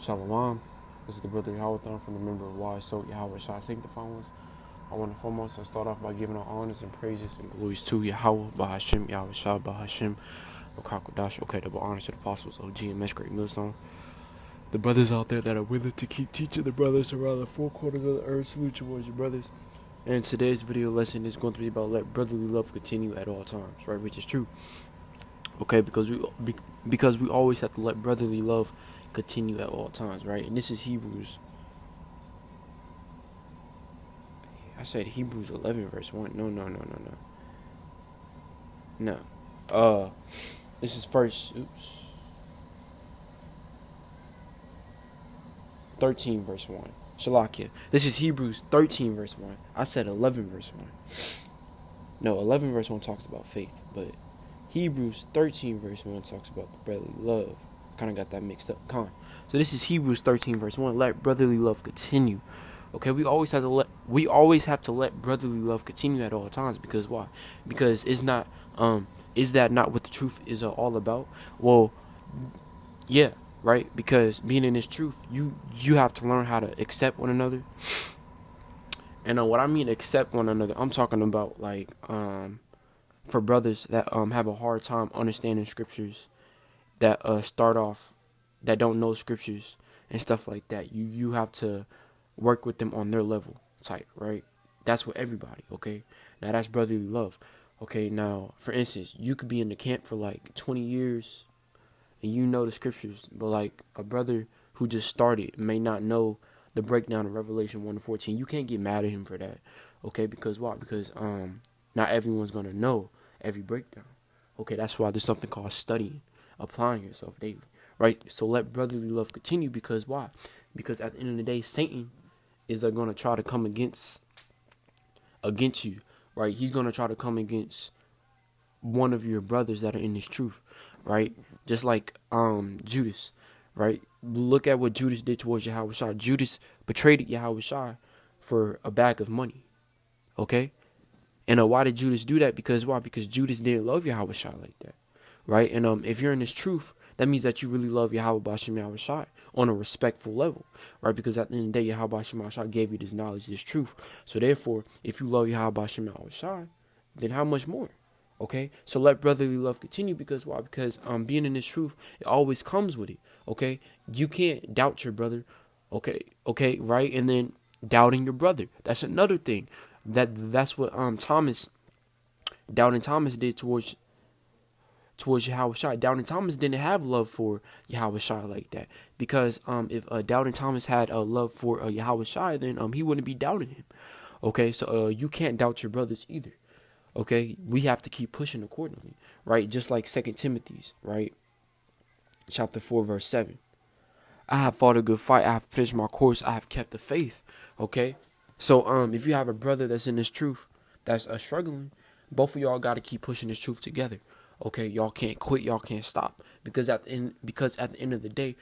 Shalom. This is the brother Yahweh from the member of Wise So Yahweh Shai Sanctify Ones. I want to foremost start off by giving our honors and praises and glories to Yahweh, Bahashim, Yahweh Shai, Bahashim, Bakakodash, okay, double honors to the apostles, OG, and Mesh Great Millstone. The brothers out there that are willing to keep teaching the brothers around the four corners of the earth, salute towards your brothers. And today's video lesson is going to be about let brotherly love continue at all times, right? Which is true, okay? Because we always have to let brotherly love continue at all times, right? And this is Hebrews. I said Hebrews 11 verse 1. No. This is first. 13 verse 1. Shalakia. This is Hebrews 13 verse 1. I said 11 verse 1. No, 11 verse 1 talks about faith, but Hebrews 13 verse 1 talks about the brotherly love. Kind of got that mixed up. So this is Hebrews 13 verse 1. Let brotherly love continue. Okay, we always have to let brotherly love continue at all times, because why? Because it's not is that not what the truth is all about? Well, yeah, right? Because being in this truth, you have to learn how to accept one another. And what I mean accept one another, I'm talking about like for brothers that have a hard time understanding scriptures, that start off that don't know scriptures and stuff like that. You have to work with them on their level type, right? That's with everybody, okay? Now that's brotherly love. Okay, now for instance, you could be in the camp for like 20 years and you know the scriptures, but like a brother who just started may not know the breakdown of Revelation 1-14. You can't get mad at him for that, okay? Because why? Because not everyone's gonna know every breakdown. Okay, that's why there's something called studying, applying yourself daily, right? So let brotherly love continue, because why? Because at the end of the day, Satan is going to try to come against you, right? He's going to try to come against one of your brothers that are in this truth, right? Just like Judas, right? Look at what Judas did towards Yahweh Shai. Judas betrayed Yahweh Shai for a bag of money, okay? And why did Judas do that? Because why? Because Judas didn't love Yahweh Shai like that, right? And if you're in this truth, that means that you really love Yahweh Bashim Yahweh Shai on a respectful level, right? Because at the end of the day, Yahweh Bashim Yahweh Shai gave you this knowledge, this truth. So therefore, if you love Yahweh Bashim Yahweh Shai, then how much more? Okay, so let brotherly love continue, because why? Because being in this truth, it always comes with it. Okay, you can't doubt your brother. Okay, right? And then doubting your brother, that's another thing. That's what Thomas, doubting Thomas did towards Yahweh Shai. Doubting Thomas didn't have love for Yahweh Shai like that, because if doubting Thomas had a love for Yahweh Shai, then he wouldn't be doubting him. Okay, so you can't doubt your brothers either. Okay, we have to keep pushing accordingly, right? Just like 2 Timothy's, right? Chapter 4, verse 7. I have fought a good fight. I have finished my course. I have kept the faith. Okay, so if you have a brother that's in this truth, that's struggling, both of y'all got to keep pushing this truth together. Okay, y'all can't quit. Y'all can't stop, because at the end of the day,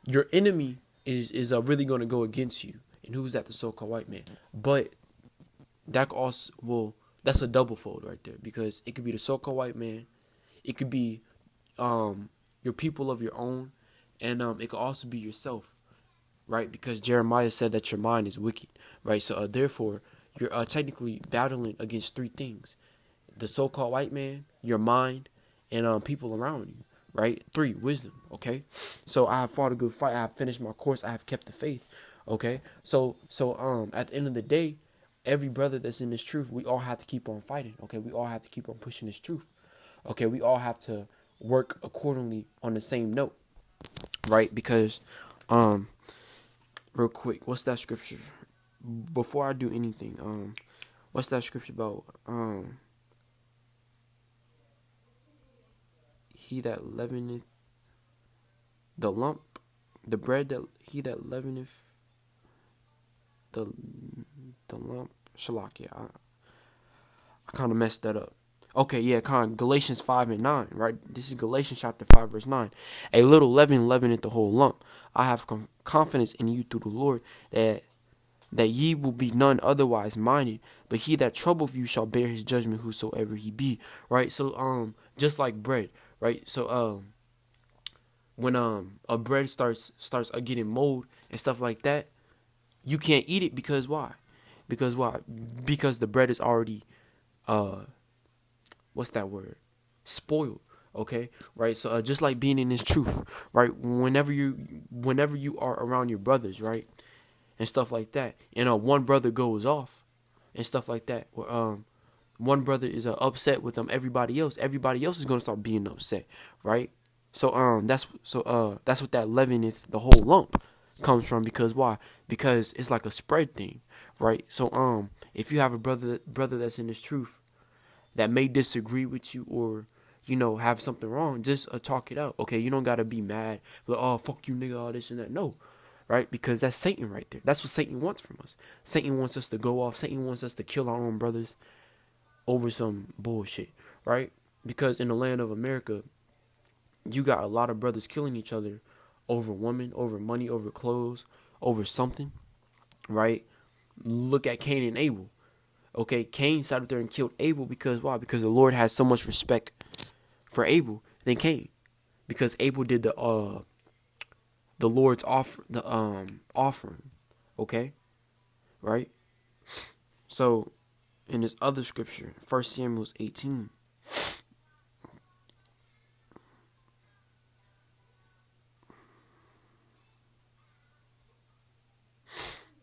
your enemy is really going to go against you. And who's that? The so-called white man. But that also will that's a double fold right there, because it could be the so-called white man, it could be your people of your own, and it could also be yourself, right? Because Jeremiah said that your mind is wicked, right? So therefore, you're technically battling against three things: the so-called white man, your mind, and people around you, right? Three, wisdom. Okay, so I have fought a good fight. I have finished my course. I have kept the faith. Okay, so at the end of the day, every brother that's in this truth, we all have to keep on fighting. Okay, we all have to keep on pushing this truth. Okay, we all have to work accordingly on the same note, right? Because real quick, what's that scripture? Before I do anything, what's that scripture about? He that leaveneth the lump, the bread that he that leaveneth the lump. Shalakia. I kind of messed that up. Okay, yeah, Galatians 5:9, right? This is Galatians chapter 5, verse 9. A little leaven leaveneth the whole lump. I have confidence in you through the Lord that ye will be none otherwise minded, but he that troubleth you shall bear his judgment, whosoever he be. Right? So just like bread, right? So when a bread starts getting mold and stuff like that, you can't eat it because why? Because why? Because the bread is already uh what's that word? Spoiled. Okay, right. So just like being in this truth, right? Whenever you are around your brothers, right, and stuff like that, and one brother goes off and stuff like that, or one brother is upset with everybody else is gonna start being upset, right? So that's what that leaven is, the whole lump comes from. Because why? Because it's like a spread thing, right? So if you have a brother that's in this truth that may disagree with you, or have something wrong, just talk it out. Okay, you don't gotta be mad, like, oh fuck you nigga, all this and that. No, right? Because that's Satan right there. That's what Satan wants from us. Satan wants us to go off. Satan wants us to kill our own brothers over some bullshit, right? Because in the land of America, you got a lot of brothers killing each other over women, over money, over clothes, over something, right? Look at Cain and Abel. Okay, Cain sat up there and killed Abel because why? Because the Lord has so much respect for Abel than Cain, because Abel did the Lord's offering. Okay, right? So in this other scripture, 1 Samuel 18.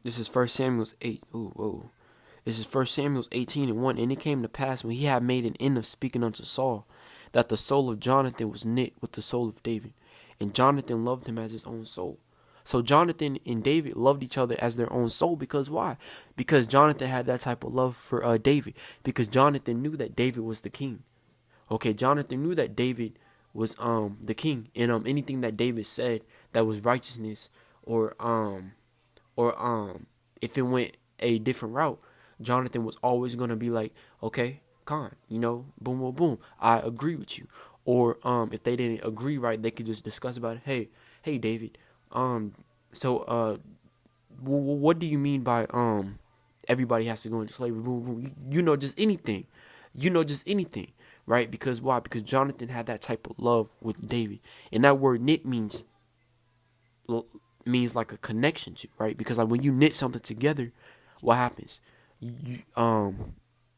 This is 1 Samuel 8. Ooh, whoa. This is 1 Samuel 18:1. And it came to pass, when he had made an end of speaking unto Saul, that the soul of Jonathan was knit with the soul of David. And Jonathan loved him as his own soul. So Jonathan and David loved each other as their own soul. Because why? Because Jonathan had that type of love for David. Because Jonathan knew that David was the king. Okay, Jonathan knew that David was the king. And anything that David said that was righteousness, or if it went a different route, Jonathan was always gonna be like, okay, Khan, boom, boom, boom, I agree with you. Or if they didn't agree, right, they could just discuss about it. Hey, David, so what do you mean by everybody has to go into slavery? Boom, boom, just anything, just anything, right? Because why? Because Jonathan had that type of love with David, and that word knit means like a connection to, right? Because like when you knit something together, what happens?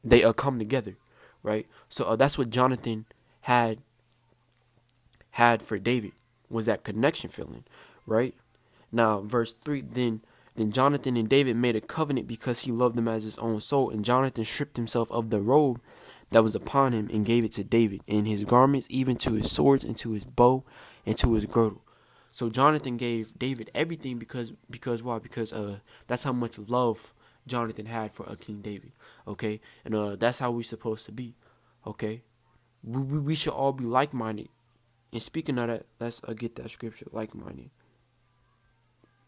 They come together, right? So that's what Jonathan had for David, was that connection feeling, right? Now verse 3, then Jonathan and David made a covenant because he loved him as his own soul, and Jonathan stripped himself of the robe that was upon him and gave it to David, and his garments, even to his swords, and to his bow, and to his girdle. So Jonathan gave David everything because why? Because that's how much love Jonathan had for King David. Okay, and that's how we're supposed to be. Okay, we should all be like minded. And speaking of that, let's get that scripture, like minded.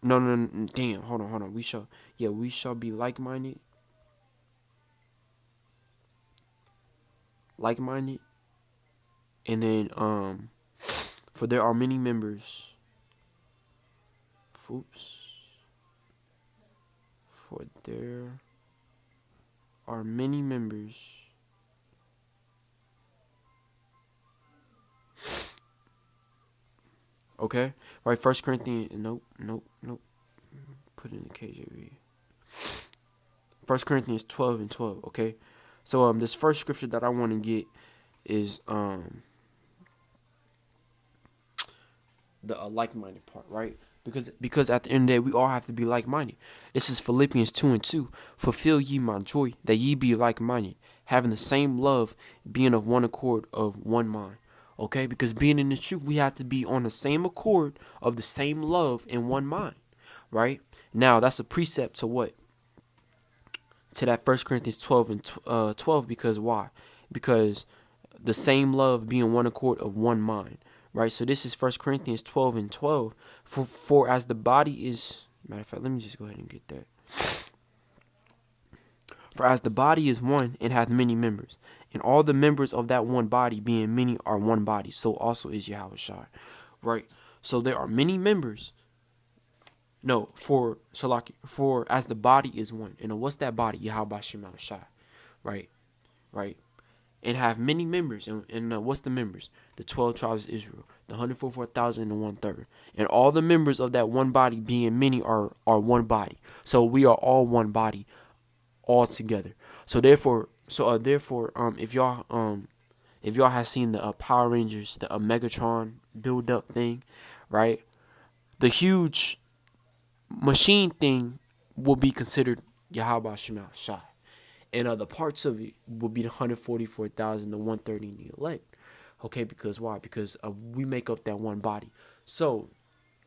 No, damn, hold on. We shall be like minded. Like minded, and then for there are many members. For there are many members. Okay, right. 1 Corinthians. Nope. Put it in the KJV. 1 Corinthians 12:12. Okay, so this first scripture that I want to get is the like-minded part, right? Because at the end of the day, we all have to be like-minded. This is Philippians 2:2. Fulfill ye my joy, that ye be like-minded, having the same love, being of one accord, of one mind. Okay, because being in the truth, we have to be on the same accord of the same love in one mind, right? Now that's a precept to what? To that 1 Corinthians 12:12. Because why? Because the same love, being one accord, of one mind. Right, so this is 1 Corinthians 12:12. For as the body is, matter of fact, let me just go ahead and get that. For as the body is one and hath many members, and all the members of that one body, being many, are one body, so also is Yahushua. Right, so there are many members. No, for as the body is one, and what's that body? Yahushua. Right. and have many members. And what's the members? The 12 tribes of Israel, the 144,000 and 1/3. And all the members of that one body, being many, are one body. So we are all one body, all together. So therefore, if y'all have seen the Power Rangers, the Megatron build up thing, right? The huge machine thing will be considered Yahweh Shema Shai. And the parts of it will be the 144,000 to 130 in the elect. Okay, because why? Because we make up that one body. So,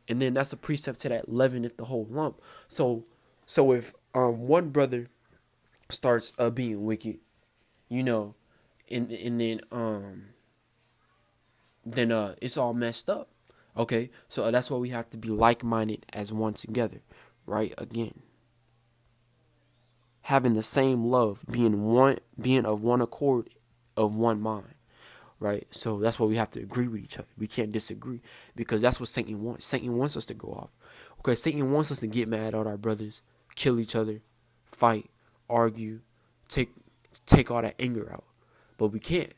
and then that's a precept to that leaven if the whole lump. So if one brother starts being wicked, you know, and then it's all messed up. Okay, so that's why we have to be like-minded as one together, right? Again, having the same love, being of one accord, of one mind, right? So that's why we have to agree with each other. We can't disagree, because that's what Satan wants. Satan wants us to go off. Okay, Satan wants us to get mad at our brothers, kill each other, fight, argue, take all that anger out, but we can't.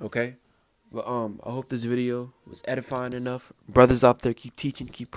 Okay. But I hope this video was edifying enough. Brothers out there, keep teaching, keep